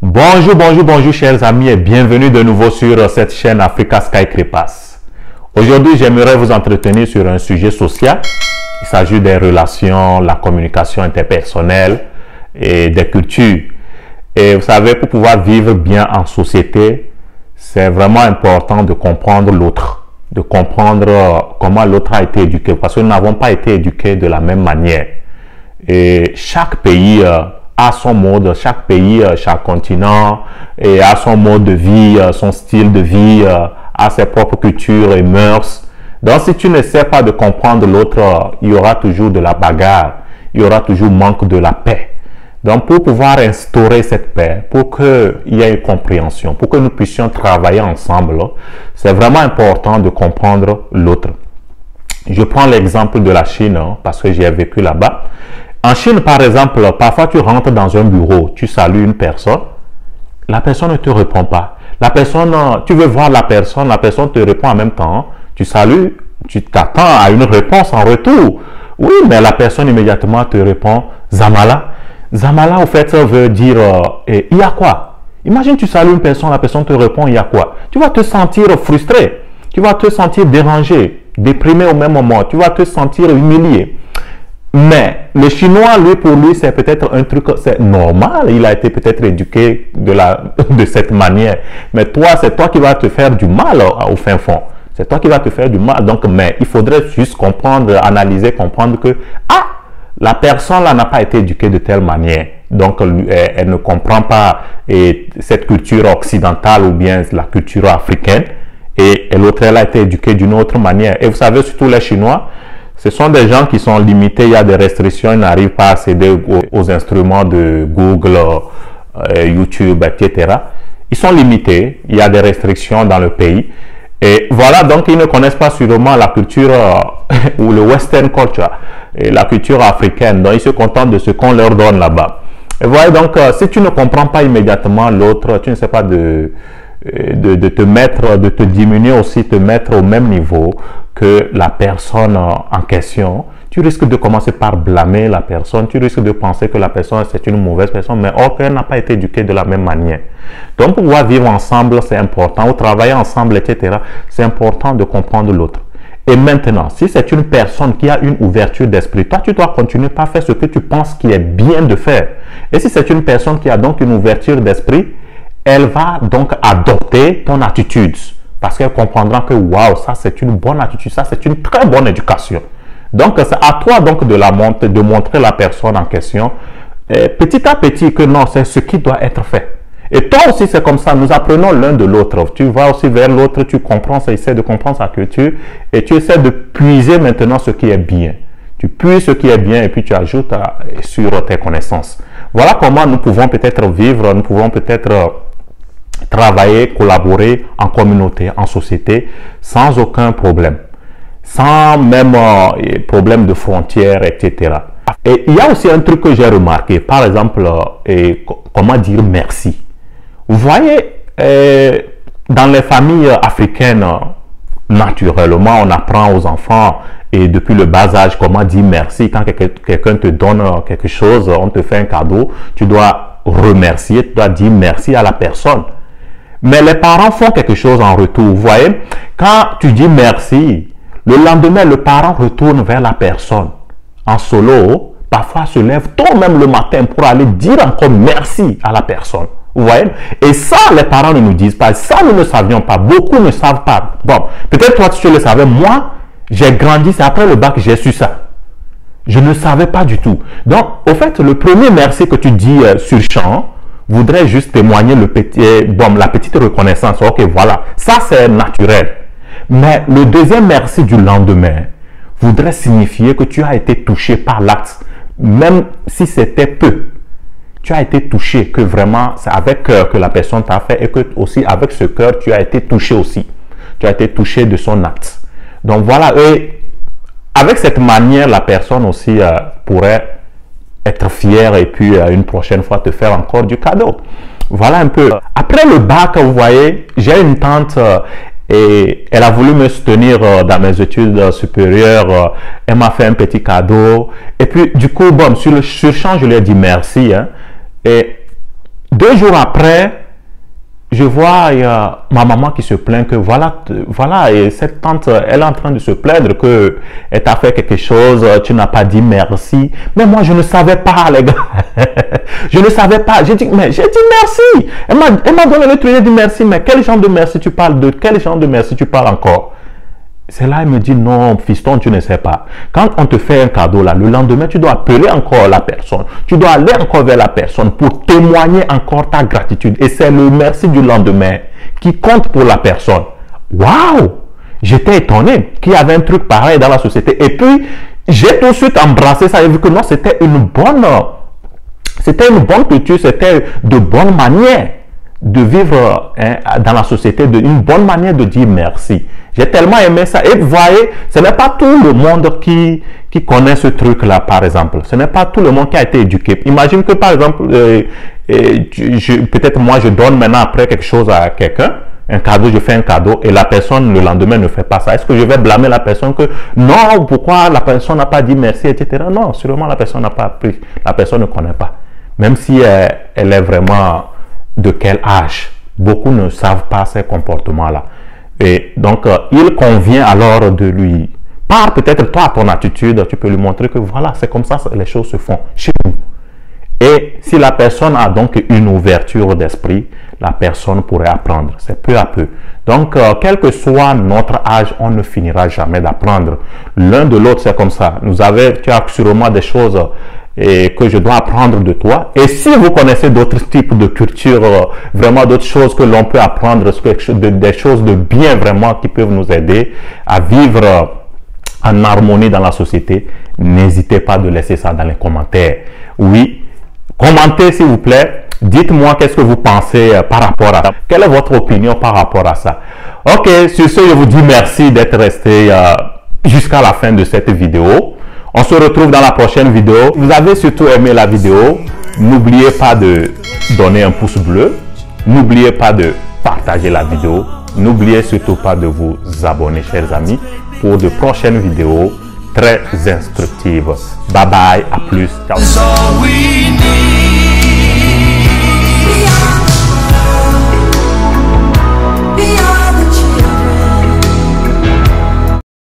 Bonjour chers amis et bienvenue de nouveau sur cette chaîne Africa Sky Crepas. Aujourd'hui, j'aimerais vous entretenir sur un sujet social. Il s'agit des relations, la communication interpersonnelle et des cultures. Et vous savez, pour pouvoir vivre bien en société, c'est vraiment important de comprendre l'autre, de comprendre comment l'autre a été éduqué, parce que nous n'avons pas été éduqués de la même manière. Et chaque pays a son mode, chaque pays, chaque continent et a son mode de vie, son style de vie, a ses propres cultures et mœurs. Donc si tu ne sais pas de comprendre l'autre, il y aura toujours de la bagarre, il y aura toujours manque de la paix. Donc pour pouvoir instaurer cette paix, pour qu'il y ait une compréhension, pour que nous puissions travailler ensemble, c'est vraiment important de comprendre l'autre. Je prends l'exemple de la Chine, parce que j'ai vécu là-bas. En Chine, par exemple, parfois tu rentres dans un bureau, tu salues une personne, la personne ne te répond pas. La personne, tu veux voir la personne te répond en même temps. Tu salues, tu t'attends à une réponse en retour. Oui, mais la personne immédiatement te répond Zamala. Zamala, au fait, ça veut dire il y a quoi? Imagine, tu salues une personne, la personne te répond il y a quoi? Tu vas te sentir frustré, tu vas te sentir dérangé, déprimé au même moment, tu vas te sentir humilié. Mais le chinois, lui, pour lui, c'est peut-être un truc, c'est normal. Il a été peut-être éduqué de cette manière. Mais toi, c'est toi qui vas te faire du mal au fin fond. C'est toi qui vas te faire du mal. Donc, mais il faudrait juste comprendre, analyser, comprendre que, la personne là n'a pas été éduquée de telle manière. Donc, elle ne comprend pas cette culture occidentale ou bien la culture africaine. Et l'autre, elle a été éduquée d'une autre manière. Et vous savez, surtout les Chinois, ce sont des gens qui sont limités, il y a des restrictions, ils n'arrivent pas à accéder aux instruments de Google, YouTube, etc. Ils sont limités, il y a des restrictions dans le pays. Et voilà, donc ils ne connaissent pas sûrement la culture ou le western culture, et la culture africaine. Donc ils se contentent de ce qu'on leur donne là-bas. Et voilà, donc si tu ne comprends pas immédiatement l'autre, tu ne sais pas de te diminuer aussi, te mettre au même niveau que la personne en question, tu risques de commencer par blâmer la personne, tu risques de penser que la personne c'est une mauvaise personne, mais or qu'elle n'a pas été éduquée de la même manière. Donc pour pouvoir vivre ensemble, c'est important, ou travailler ensemble, etc., c'est important de comprendre l'autre. Et maintenant, si c'est une personne qui a une ouverture d'esprit, toi tu dois continuer par faire ce que tu penses qui est bien de faire. Et si c'est une personne qui a donc une ouverture d'esprit, elle va donc adopter ton attitude parce qu'elle comprendra que waouh, ça c'est une bonne attitude, ça c'est une très bonne éducation. Donc c'est à toi donc de montrer la personne en question petit à petit que non, c'est ce qui doit être fait. Et toi aussi c'est comme ça, nous apprenons l'un de l'autre. Tu vas aussi vers l'autre, tu comprends, tu essaies de comprendre sa culture et tu essaies de puiser maintenant ce qui est bien. Tu puises ce qui est bien et puis tu ajoutes sur tes connaissances. Voilà comment nous pouvons peut-être vivre, nous pouvons peut-être travailler, collaborer en communauté, en société, sans aucun problème, sans même problème de frontières, etc. Et il y a aussi un truc que j'ai remarqué, par exemple, comment dire merci. Vous voyez, dans les familles africaines, naturellement, on apprend aux enfants et depuis le bas âge comment dire merci. Quand quelqu'un te donne quelque chose, on te fait un cadeau, tu dois remercier, tu dois dire merci à la personne. Mais les parents font quelque chose en retour. Vous voyez, quand tu dis merci, le lendemain, le parent retourne vers la personne en solo. Parfois, se lève tôt même le matin pour aller dire encore merci à la personne. Vous voyez? Et ça, les parents ne nous disent pas. Ça, nous ne savions pas. Beaucoup ne savent pas. Bon, peut-être toi, tu le savais. Moi, j'ai grandi, c'est après le bac que j'ai su ça. Je ne savais pas du tout. Donc, au fait, le premier merci que tu dis sur champ, voudrait juste témoigner la petite reconnaissance. Ok, voilà, ça c'est naturel. Mais le deuxième merci du lendemain voudrait signifier que tu as été touché par l'acte, même si c'était peu. Tu as été touché, que vraiment c'est avec cœur que la personne t'a fait et que aussi avec ce cœur tu as été touché aussi. Tu as été touché de son acte. Donc voilà, et avec cette manière, la personne aussi pourrait être fière et puis une prochaine fois te faire encore du cadeau. Voilà un peu. Après le bac, vous voyez, j'ai une tante et elle a voulu me soutenir dans mes études supérieures. Elle m'a fait un petit cadeau. Et puis, du coup, bon, sur champ, je lui ai dit merci. Hein, et 2 jours après, je vois ma maman qui se plaint que voilà, et cette tante, elle est en train de se plaindre que elle t'a fait quelque chose, tu n'as pas dit merci. Mais moi, je ne savais pas, les gars. Je ne savais pas. J'ai dit merci. Elle m'a donné le truc, j'ai dit merci. Mais quel genre de merci tu parles? De quel genre de merci tu parles encore? C'est là, elle me dit, non, fiston, tu ne sais pas. Quand on te fait un cadeau, là, le lendemain, tu dois appeler encore la personne. Tu dois aller encore vers la personne pour témoigner encore ta gratitude. Et c'est le merci du lendemain qui compte pour la personne. Waouh! J'étais étonné qu'il y avait un truc pareil dans la société. Et puis, j'ai tout de suite embrassé ça et vu que non, c'était une bonne culture, c'était de bonnes manières de vivre dans la société, une bonne manière de dire merci. J'ai tellement aimé ça. Et vous voyez, ce n'est pas tout le monde qui connaît ce truc-là, par exemple. Ce n'est pas tout le monde qui a été éduqué. Imagine que, par exemple, peut-être moi, je donne maintenant après quelque chose à quelqu'un, un cadeau, je fais un cadeau, et la personne, le lendemain, ne fait pas ça. Est-ce que je vais blâmer la personne que, non, pourquoi la personne n'a pas dit merci, etc. Non, sûrement la personne n'a pas appris. La personne ne connaît pas. Même si elle est vraiment de quel âge. Beaucoup ne savent pas ces comportements-là. Et donc, il convient alors de lui, par peut-être toi, ton attitude, tu peux lui montrer que voilà, c'est comme ça les choses se font chez nous. Et si la personne a donc une ouverture d'esprit, la personne pourrait apprendre. C'est peu à peu. Donc, quel que soit notre âge, on ne finira jamais d'apprendre. L'un de l'autre, c'est comme ça. Tu as sûrement des choses et que je dois apprendre de toi. Et si vous connaissez d'autres types de cultures, vraiment d'autres choses que l'on peut apprendre, des choses de bien vraiment qui peuvent nous aider à vivre en harmonie dans la société, n'hésitez pas de laisser ça dans les commentaires. Oui, commentez s'il vous plaît. Dites-moi qu'est-ce que vous pensez par rapport à ça. Quelle est votre opinion par rapport à ça? Ok, sur ce, je vous dis merci d'être resté jusqu'à la fin de cette vidéo. On se retrouve dans la prochaine vidéo. Si vous avez surtout aimé la vidéo, n'oubliez pas de donner un pouce bleu. N'oubliez pas de partager la vidéo. N'oubliez surtout pas de vous abonner, chers amis, pour de prochaines vidéos très instructives. Bye bye, à plus. Ciao.